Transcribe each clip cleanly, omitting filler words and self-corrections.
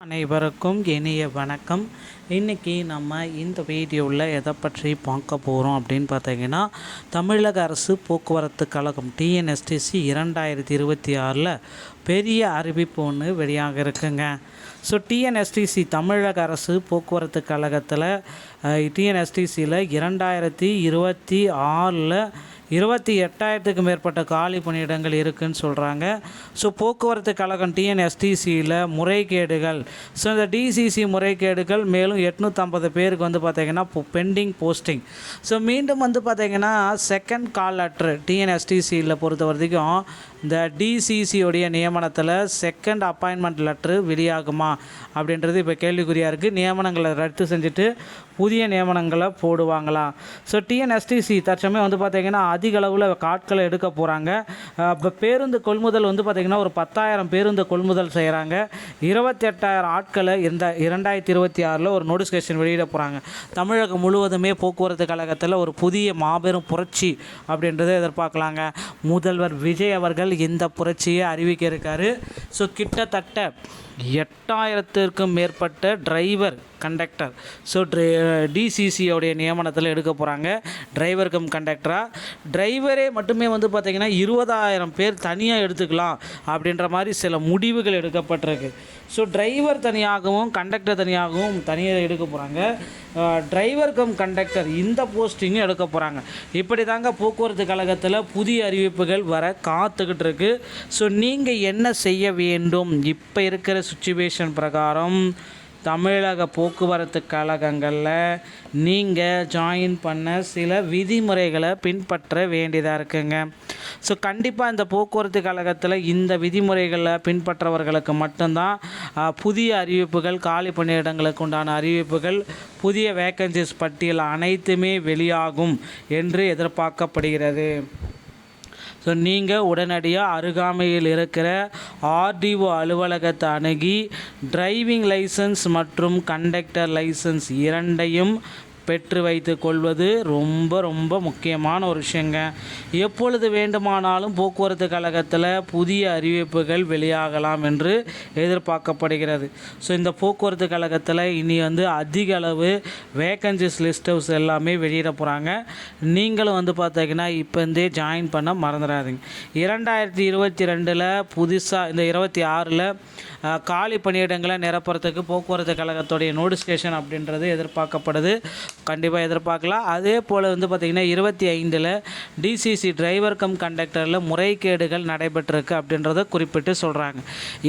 அனைவருக்கும் இனிய வணக்கம். இன்றைக்கி நம்ம இந்த வீடியோவில் எதை பற்றி பார்க்க போகிறோம் அப்படின்னு பார்த்தீங்கன்னா, தமிழக அரசு போக்குவரத்து கழகம் டிஎன்எஸ்டிசி 2026 பெரிய அறிவிப்பு ஒன்று வெளியாக இருக்குங்க. ஸோ டிஎன்எஸ்டிசி தமிழக அரசு போக்குவரத்து கழகத்தில் டிஎன்எஸ்டிசியில் 2026 28,000க்கு மேற்பட்ட காலி பணியிடங்கள் இருக்குதுன்னு சொல்கிறாங்க. ஸோ போக்குவரத்து கழகம் டிஎன்எஸ்டிசியில் முறைகேடுகள், ஸோ இந்த டிசிசி முறைகேடுகள் மேலும் 850 பேருக்கு பார்த்திங்கன்னா பெண்டிங் போஸ்டிங். ஸோ மீண்டும் பார்த்திங்கன்னா செகண்ட் கால் லெட்ரு டிஎன்எஸ்டிசியில் பொறுத்த வரைக்கும் இந்த டிசிசியோடைய நியமனத்தில் செகண்ட் அப்பாயின்மெண்ட் லெட்ரு வெளியாகுமா அப்படின்றது இப்போ கேள்விக்குறியாக இருக்குது. நியமனங்களை ரத்து செஞ்சுட்டு புதிய நியமனங்களை போடுவாங்களா? ஸோ டிஎன்எஸ்டிசி தற்சமயம் பார்த்திங்கன்னா அதிக அளவில் ஆட்களை எடுக்க போகிறாங்க. இப்போ பேருந்து கொள்முதல் பார்த்திங்கன்னா ஒரு 10,000 பேருந்து கொள்முதல் செய்கிறாங்க. 28,000 ஆட்களை இந்த 2026 ஒரு நோட்டிஃபிகேஷன் வெளியிட போகிறாங்க. தமிழகம் முழுவதுமே போக்குவரத்து கழகத்தில் ஒரு புதிய மாபெரும் புரட்சி அப்படின்றத எதிர்பார்க்கலாங்க. முதல்வர் விஜய் அவர்கள் இந்த புரட்சியை அறிவிக்க இருக்காரு. ஸோ கிட்டத்தட்ட 8,000க்கும் மேற்பட்ட டிரைவர் கண்டக்டர் டிசிசியோடைய நியமனத்தில் எடுக்க போகிறாங்க. டிரைவர் கம் கண்டக்டராக டிரைவரே மட்டுமே பார்த்திங்கன்னா 20,000 பேர் தனியாக எடுத்துக்கலாம் அப்படின்ற மாதிரி சில முடிவுகள் எடுக்கப்பட்டிருக்கு. ஸோ டிரைவர் தனியாகவும் கண்டக்டர் தனியாகவும் தனியாக எடுக்க போகிறாங்க. டிரைவர் கம் கண்டக்டர் இந்த போஸ்டிங்கும் எடுக்க போகிறாங்க. இப்படி தாங்க போக்குவரத்து கழகத்தில் புதிய அறிவிப்புகள் வர காத்துக்கிட்டு இருக்கு. ஸோ நீங்கள் என்ன செய்ய வேண்டும்? இப்போ இருக்கிற சுச்சுவேஷன் பிரகாரம் தமிழக போக்குவரத்து கழகங்களில் நீங்கள் ஜாயின் பண்ண சில விதிமுறைகளை பின்பற்ற வேண்டியதாக இருக்குங்க. ஸோ கண்டிப்பாக இந்த போக்குவரத்து கழகத்தில் இந்த விதிமுறைகளை பின்பற்றவர்களுக்கு மட்டும்தான் புதிய அறிவிப்புகள், காலி பணியிடங்களுக்கு உண்டான அறிவிப்புகள், புதிய வேக்கன்சிஸ் பட்டியல் அனைத்துமே வெளியாகும் என்று எதிர்பார்க்கப்படுகிறது. ஸோ நீங்கள் உடனடியாக அருகாமையில் இருக்கிற ஆர்டிஓ அலுவலகத்தை அணுகி டிரைவிங் லைசன்ஸ் மற்றும் கண்டக்டர் லைசன்ஸ் இரண்டையும் பெற்று வைத்து கொள்வது ரொம்ப ரொம்ப முக்கியமான ஒரு விஷயங்க. எப்பொழுது வேண்டுமானாலும் போக்குவரத்து கழகத்தில் புதிய அறிவிப்புகள் வெளியாகலாம் என்று எதிர்பார்க்கப்படுகிறது. ஸோ இந்த போக்குவரத்து கழகத்தில் இனி அதிக அளவு வேக்கன்சிஸ் லிஸ்ட் ஹவுஸ் எல்லாமே வெளியிட போகிறாங்க. நீங்களும் பார்த்தீங்கன்னா இப்போந்தே ஜாயின் பண்ண மறந்துடாதீங்க. 2022 புதுசாக இந்த 26 காலி பணியிடங்களை நிரப்புறதுக்கு போக்குவரத்து கழகத்துடைய நோட்டிஃபிகேஷன் அப்படின்றது எதிர்பார்க்கப்படுது. கண்டிப்பாக எதிர்பார்க்கலாம். அதே போல் பார்த்திங்கன்னா 25 டிசிசி டிரைவர் கம் கண்டக்டரில் முறைகேடுகள் நடைபெற்றிருக்கு அப்படின்றத குறிப்பிட்டு சொல்கிறாங்க.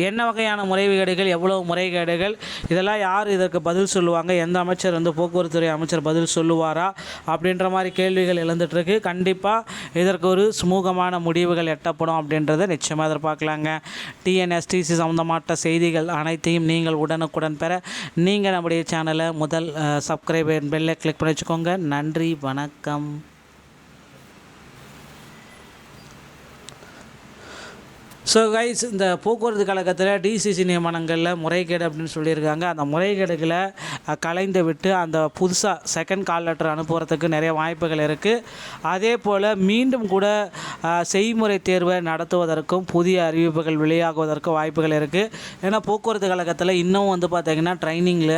என்ன வகையான முறைகேடுகள், எவ்வளோ முறைகேடுகள், இதெல்லாம் யார் இதற்கு பதில் சொல்லுவாங்க, எந்த அமைச்சர் போக்குவரத்துறை அமைச்சர் பதில் சொல்லுவாரா அப்படின்ற மாதிரி கேள்விகள் எழுந்துட்டுருக்கு. கண்டிப்பாக இதற்கு ஒரு சுமூகமான முடிவுகள் எட்டப்படும் அப்படின்றத நிச்சயமாக எதிர்பார்க்கலாங்க. டிஎன்எஸ்டிசி சம்மந்தமான செய்திகள் அனைத்தையும் நீங்கள் உடனுக்குடன் பெற நீங்கள் நம்முடைய சேனலை முதல் சப்ஸ்கிரைப் பெல்லை கிளிக் பண்ணி வச்சுக்கோங்க. நன்றி, வணக்கம். ஸோ கைஸ், இந்த போக்குவரத்து கழகத்தில் டிசிசி நியமனங்களில் முறைகேடு அப்படின்னு சொல்லியிருக்காங்க. அந்த முறைகேடுகளை கலைந்து விட்டு அந்த புதுசாக செகண்ட் கால் லெட்டர் அனுப்புறதுக்கு நிறைய வாய்ப்புகள் இருக்குது. அதே போல் மீண்டும் கூட செய்முறை தேர்வை நடத்துவதற்கும் புதிய அறிவிப்புகள் வெளியாகுவதற்கும் வாய்ப்புகள் இருக்குது. ஏன்னா போக்குவரத்து கழகத்தில் இன்னும் பார்த்திங்கன்னா ட்ரைனிங்கில்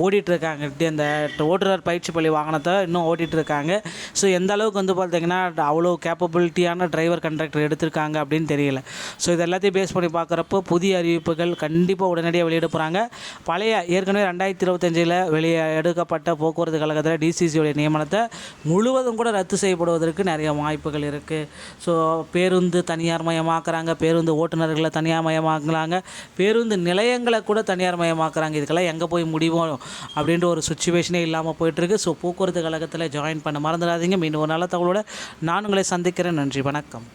ஓடிட்டுருக்காங்க. இந்த ஓட்டுநர் பயிற்சி பள்ளி வாகனத்தை இன்னும் ஓடிட்டுருக்காங்க. ஸோ எந்த அளவுக்கு பார்த்திங்கன்னா அவ்வளோ கேப்பபிலிட்டியான டிரைவர் கண்டக்டர் எடுத்திருக்காங்க அப்படின்னு தெரியல. ஸோ இது எல்லாத்தையும் பேஸ் பண்ணி பார்க்குறப்போ புதிய அறிவிப்புகள் கண்டிப்பாக உடனடியாக வெளியிட போகிறாங்க. பழைய ஏற்கனவே 2025 எடுக்கப்பட்ட போக்குவரத்து கழகத்தில் டிசிசியோடைய நியமனத்தை முழுவதும் கூட ரத்து செய்யப்படுவதற்கு நிறைய வாய்ப்புகள் இருக்குது. ஸோ பேருந்து தனியார் மயமாக்குறாங்க, பேருந்து ஓட்டுநர்களை தனியார் மயமாக்குறாங்க, பேருந்து நிலையங்களை கூட தனியார் மயமாக்குறாங்க. இதுக்கெல்லாம் எங்கே போய் முடிவோம் அப்படின்ற ஒரு சுச்சுவேஷனே இல்லாமல் போயிட்டுருக்கு. ஸோ போக்குவரத்து கழகத்தில் ஜாயின் பண்ண மறந்துடாதீங்க. மீண்டும் ஒரு நல்ல தகவலோடு நான் உங்களை சந்திக்கிறேன். நன்றி, வணக்கம்.